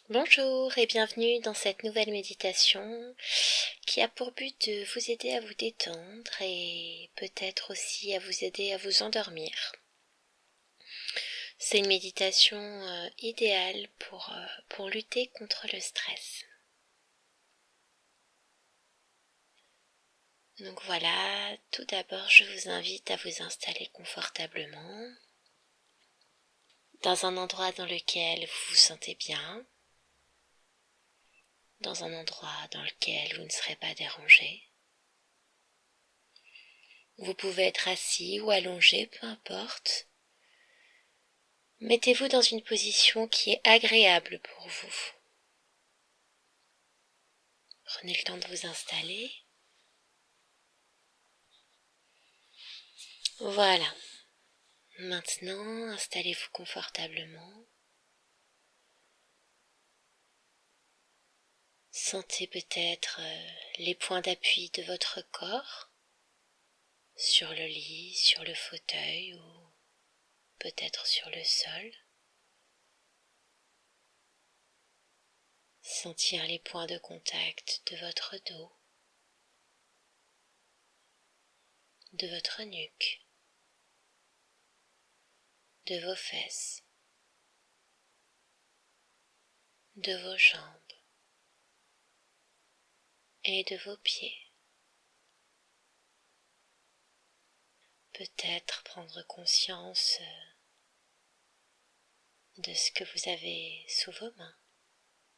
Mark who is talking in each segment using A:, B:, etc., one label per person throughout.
A: Bonjour et bienvenue dans cette nouvelle méditation qui a pour but de vous aider à vous détendre et peut-être aussi à vous aider à vous endormir. C'est une méditation idéale pour lutter contre le stress. Donc voilà, tout d'abord je vous invite à vous installer confortablement dans un endroit dans lequel vous vous sentez bien, dans un endroit dans lequel vous ne serez pas dérangé. Vous pouvez être assis ou allongé, peu importe. Mettez-vous dans une position qui est agréable pour vous. Prenez le temps de vous installer. Voilà. Maintenant, installez-vous confortablement. Sentez peut-être les points d'appui de votre corps sur le lit, sur le fauteuil ou peut-être sur le sol. Sentir les points de contact de votre dos, de votre nuque, de vos fesses, de vos jambes et de vos pieds. Peut-être prendre conscience de ce que vous avez sous vos mains.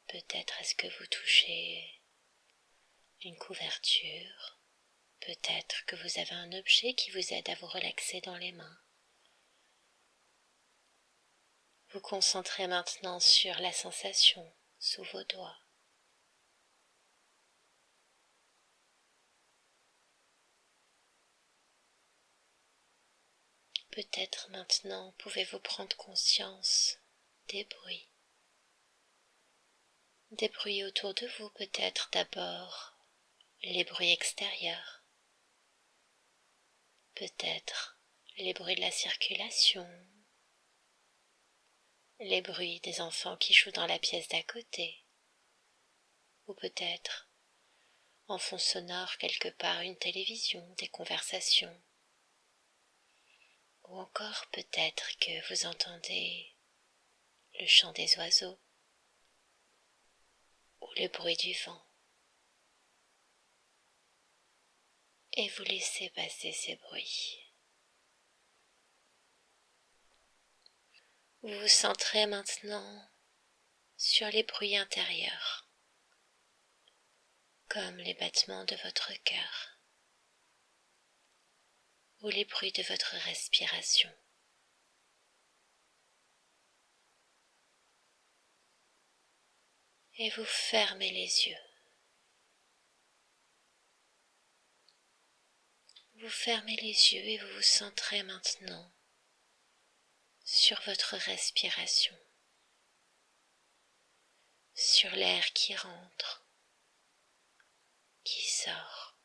A: Peut-être est-ce que vous touchez une couverture. Peut-être que vous avez un objet qui vous aide à vous relaxer dans les mains. Vous concentrez maintenant sur la sensation sous vos doigts. Peut-être maintenant pouvez-vous prendre conscience des bruits. Des bruits autour de vous, peut-être d'abord les bruits extérieurs. Peut-être les bruits de la circulation, les bruits des enfants qui jouent dans la pièce d'à côté, ou peut-être en fond sonore quelque part une télévision, des conversations, ou encore peut-être que vous entendez le chant des oiseaux ou le bruit du vent, et vous laissez passer ces bruits. Vous vous centrez maintenant sur les bruits intérieurs, comme les battements de votre cœur ou les bruits de votre respiration. Et vous fermez les yeux. Vous fermez les yeux et vous vous centrez maintenant sur votre respiration, sur l'air qui rentre, qui sort,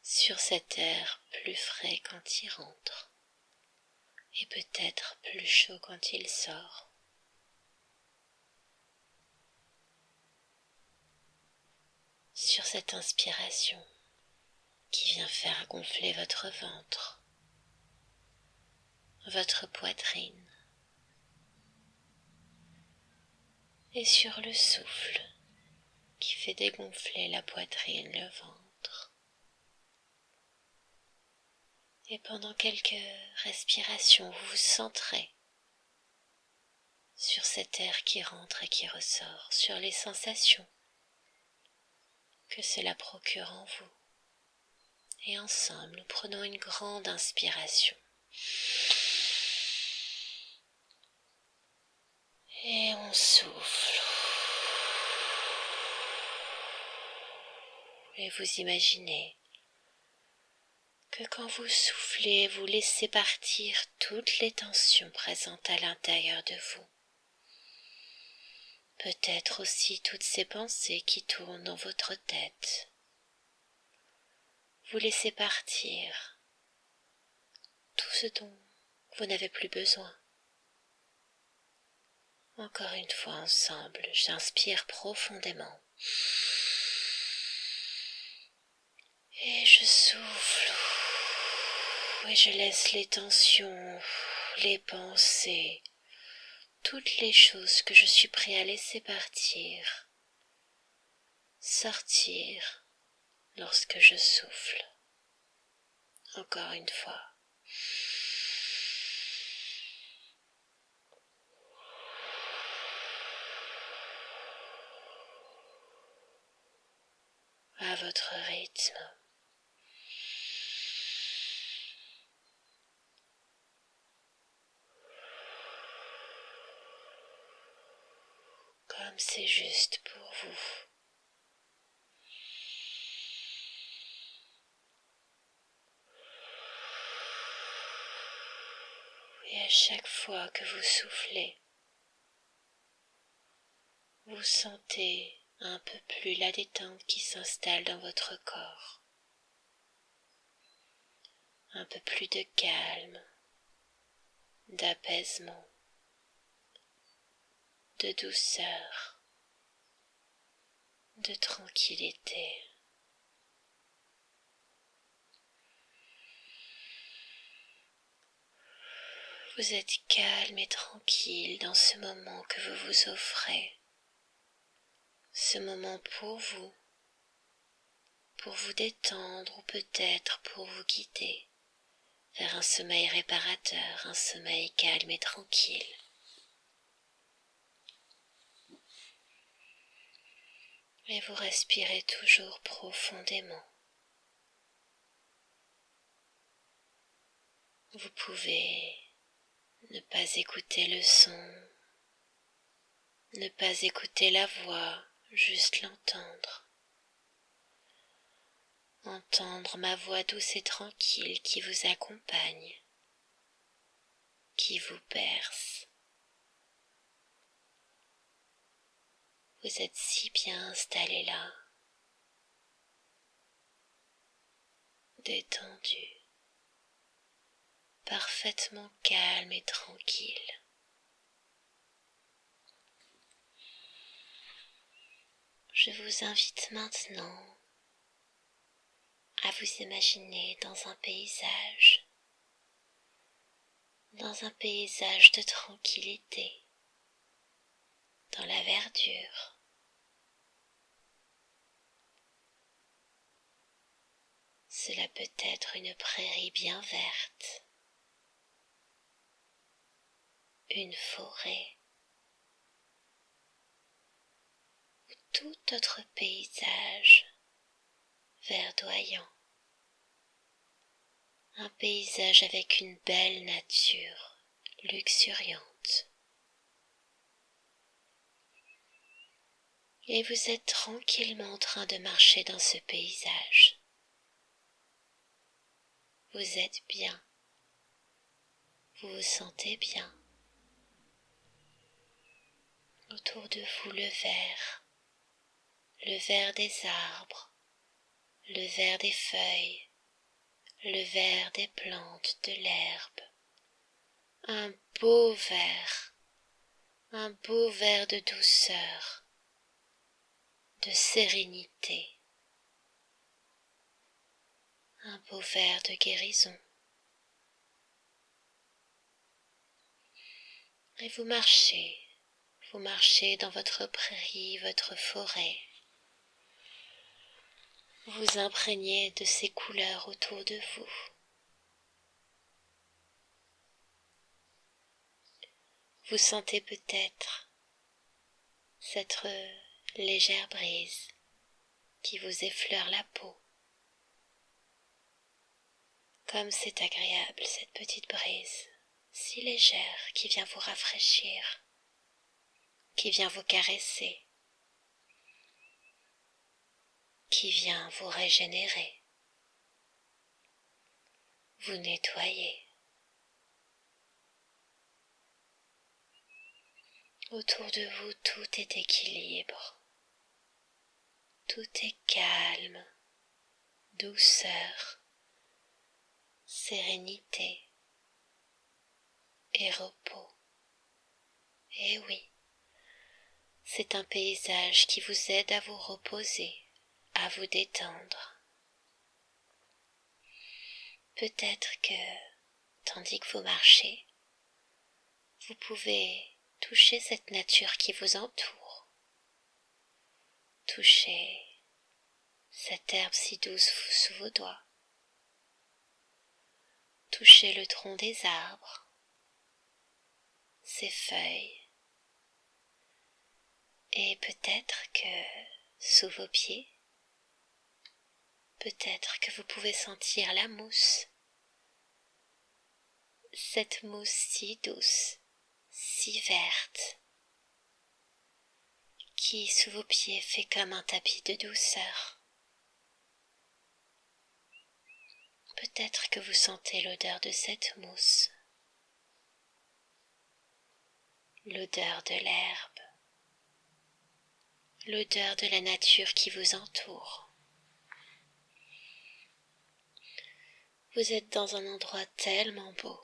A: sur cet air plus frais quand il rentre et peut-être plus chaud quand il sort. Sur cette inspiration qui vient faire gonfler votre ventre, votre poitrine, et sur le souffle qui fait dégonfler la poitrine, le ventre. Et pendant quelques respirations, vous vous centrez sur cet air qui rentre et qui ressort, sur les sensations que cela procure en vous. Et ensemble, nous prenons une grande inspiration. Et on souffle. Et vous imaginez que quand vous soufflez, vous laissez partir toutes les tensions présentes à l'intérieur de vous. Peut-être aussi toutes ces pensées qui tournent dans votre tête. Vous laissez partir tout ce dont vous n'avez plus besoin. Encore une fois ensemble, j'inspire profondément. Et je souffle. Et je laisse les tensions, les pensées, toutes les choses que je suis prêt à laisser partir, sortir lorsque je souffle. Encore une fois. À votre rythme. Comme c'est juste pour vous. Et à chaque fois que vous soufflez, vous sentez un peu plus la détente qui s'installe dans votre corps. Un peu plus de calme, d'apaisement, de douceur, de tranquillité. Vous êtes calme et tranquille dans ce moment que vous vous offrez, ce moment pour vous détendre ou peut-être pour vous guider vers un sommeil réparateur, un sommeil calme et tranquille. Et vous respirez toujours profondément. Vous pouvez ne pas écouter le son, ne pas écouter la voix, juste l'entendre. Entendre ma voix douce et tranquille qui vous accompagne, qui vous berce. Vous êtes si bien installé là, détendu, parfaitement calme et tranquille. Je vous invite maintenant à vous imaginer dans un paysage de tranquillité, dans la verdure. Cela peut être une prairie bien verte, une forêt, ou tout autre paysage verdoyant. Un paysage avec une belle nature, luxuriante. Et vous êtes tranquillement en train de marcher dans ce paysage. Vous êtes bien. Vous vous sentez bien. Autour de vous le vert des arbres, le vert des feuilles, le vert des plantes, de l'herbe. Un beau vert de douceur, de sérénité. Un beau vert de guérison. Et vous marchez dans votre prairie, votre forêt. Vous imprégnez de ces couleurs autour de vous. Vous sentez peut-être cette légère brise qui vous effleure la peau. Comme c'est agréable cette petite brise, si légère, qui vient vous rafraîchir, qui vient vous caresser, qui vient vous régénérer, vous nettoyer. Autour de vous, tout est équilibre, tout est calme, douceur, sérénité et repos. Et oui, C'est un paysage qui vous aide à vous reposer, à vous détendre. Peut-être que, tandis que vous marchez, vous pouvez toucher cette nature qui vous entoure, toucher cette herbe si douce sous vos doigts, toucher le tronc des arbres, ses feuilles, et peut-être que sous vos pieds, peut-être que vous pouvez sentir la mousse, cette mousse si douce, si verte, qui sous vos pieds fait comme un tapis de douceur. Peut-être que vous sentez l'odeur de cette mousse, l'odeur de l'herbe, l'odeur de la nature qui vous entoure. Vous êtes dans un endroit tellement beau,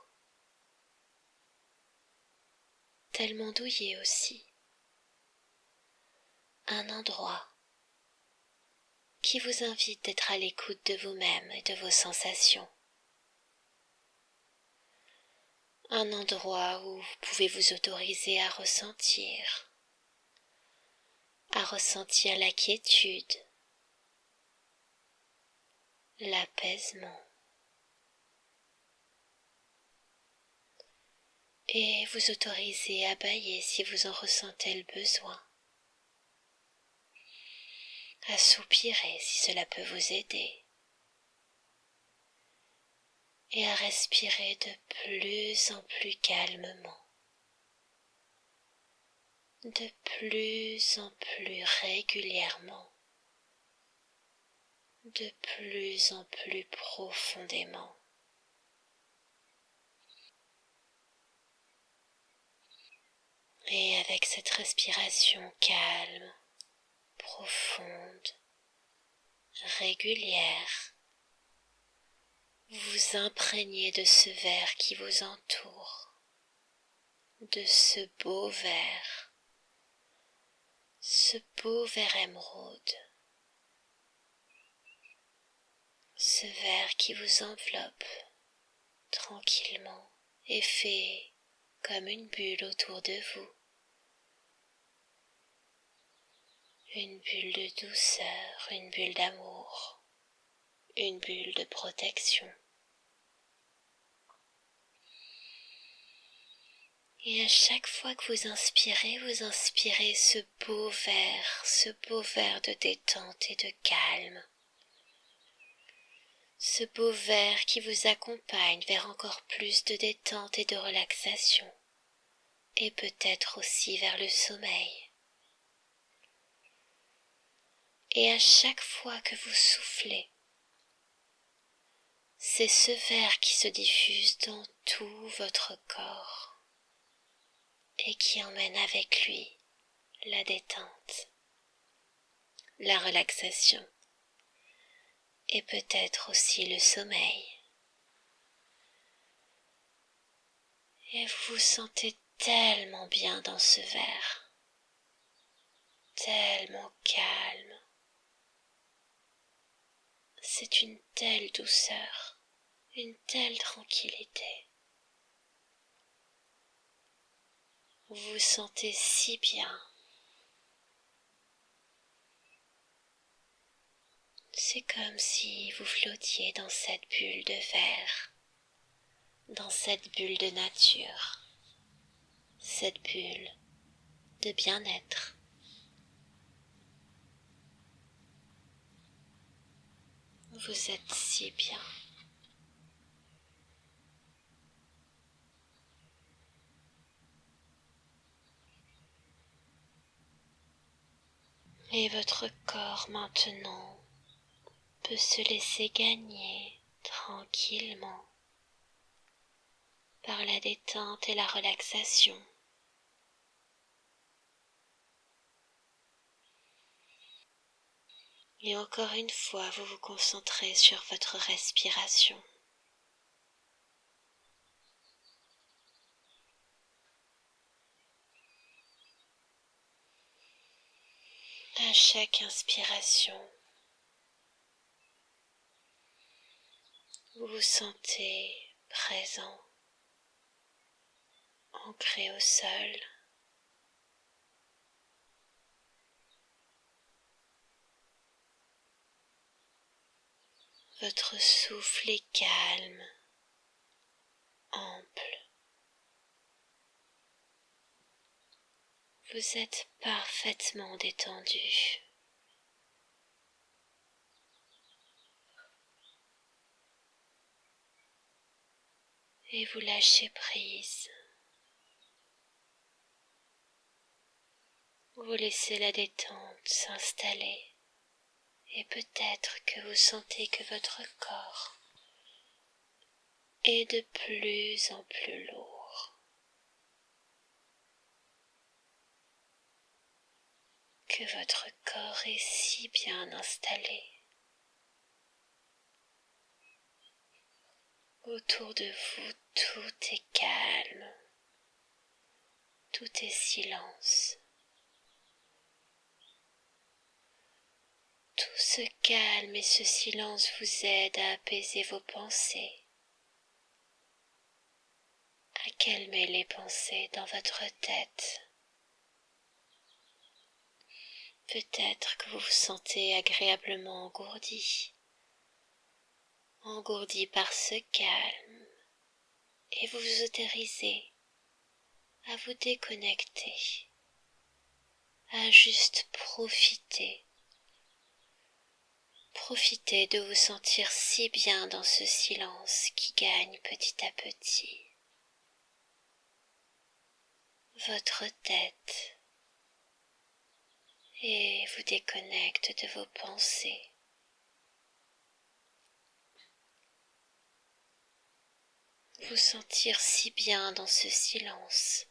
A: tellement douillet aussi. Un endroit qui vous invite d'être à l'écoute de vous-même et de vos sensations. Un endroit où vous pouvez vous autoriser à ressentir la quiétude, l'apaisement, et vous autoriser à bâiller si vous en ressentez le besoin, à soupirer si cela peut vous aider, et à respirer de plus en plus calmement, de plus en plus régulièrement, de plus en plus profondément. Et avec cette respiration calme, profonde, régulière, vous vous imprégnez de ce verre qui vous entoure, de ce beau verre émeraude, ce verre qui vous enveloppe tranquillement et fait comme une bulle autour de vous, une bulle de douceur, une bulle d'amour, une bulle de protection. Et à chaque fois que vous inspirez ce beau verre de détente et de calme. Ce beau verre qui vous accompagne vers encore plus de détente et de relaxation, et peut-être aussi vers le sommeil. Et à chaque fois que vous soufflez, c'est ce verre qui se diffuse dans tout votre corps et qui emmène avec lui la détente, la relaxation et peut-être aussi le sommeil. Et vous vous sentez tellement bien dans ce verre, tellement calme. C'est une telle douceur, une telle tranquillité. Vous vous sentez si bien. C'est comme si vous flottiez dans cette bulle de verre, dans cette bulle de nature, cette bulle de bien-être. Vous êtes si bien. Et votre corps maintenant peut se laisser gagner tranquillement par la détente et la relaxation. Et encore une fois, vous vous concentrez sur votre respiration. À chaque inspiration, vous vous sentez présent, ancré au sol. Votre souffle est calme, ample. Vous êtes parfaitement détendu. Et vous lâchez prise. Vous laissez la détente s'installer. Et peut-être que vous sentez que votre corps est de plus en plus lourd. Que votre corps est si bien installé. Autour de vous, tout est calme. Tout est silence. Tout ce calme et ce silence vous aident à apaiser vos pensées, à calmer les pensées dans votre tête. Peut-être que vous vous sentez agréablement engourdi par ce calme, et vous vous autorisez à vous déconnecter, à juste profiter de vous sentir si bien dans ce silence qui gagne petit à petit votre tête et vous déconnecte de vos pensées. Vous sentir si bien dans ce silence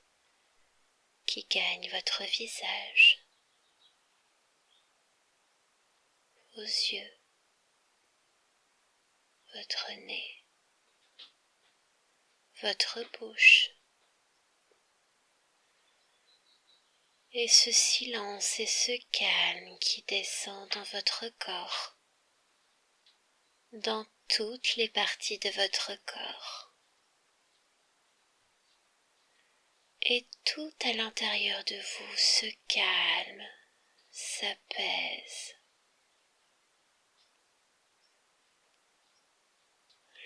A: qui gagne votre visage, vos yeux, votre nez, votre bouche. Et ce silence et ce calme qui descend dans votre corps, dans toutes les parties de votre corps. Et tout à l'intérieur de vous se calme, s'apaise.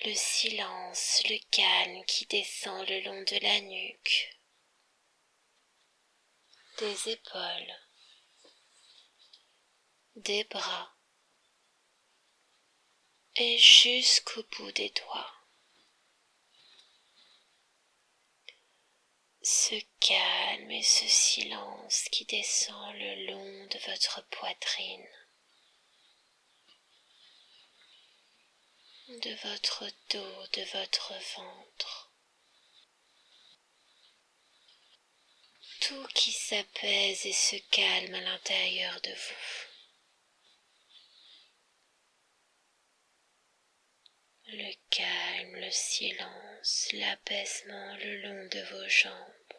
A: Le silence, le calme qui descend le long de la nuque, des épaules, des bras et jusqu'au bout des doigts. Ce calme et ce silence qui descend le long de votre poitrine, de votre dos, de votre ventre. Tout qui s'apaise et se calme à l'intérieur de vous. Le calme, le silence, l'apaisement le long de vos jambes,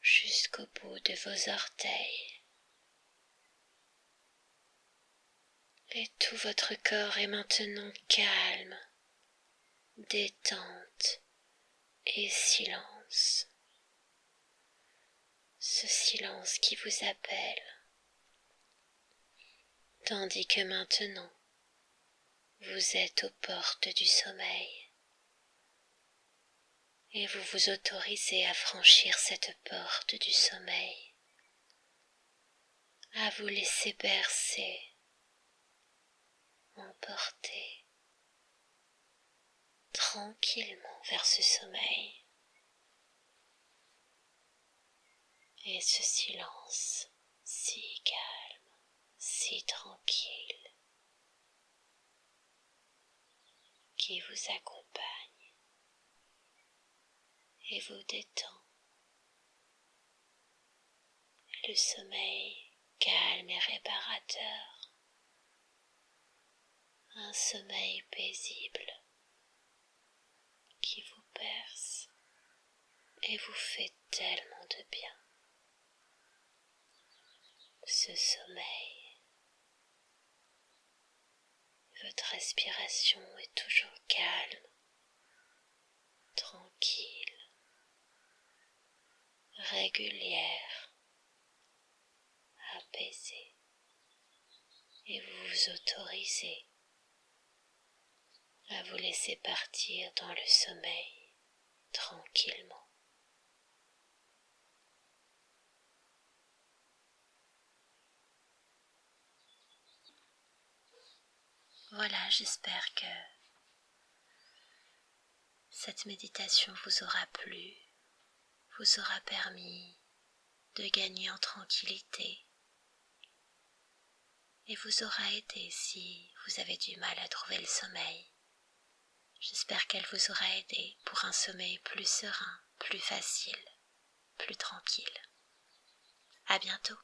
A: jusqu'au bout de vos orteils. Et tout votre corps est maintenant calme, détente et silence. Ce silence qui vous appelle. Tandis que maintenant, vous êtes aux portes du sommeil et vous vous autorisez à franchir cette porte du sommeil, à vous laisser bercer, emporter tranquillement vers ce sommeil et ce silence si calme, si tranquille qui vous accompagne et vous détend. Le sommeil calme et réparateur, un sommeil paisible qui vous berce et vous fait tellement de bien. ce sommeil. Votre respiration est toujours calme, tranquille, régulière, apaisée, et vous vous autorisez à vous laisser partir dans le sommeil tranquillement. Voilà, j'espère que cette méditation vous aura plu, vous aura permis de gagner en tranquillité et vous aura aidé si vous avez du mal à trouver le sommeil. J'espère qu'elle vous aura aidé pour un sommeil plus serein, plus facile, plus tranquille. À bientôt.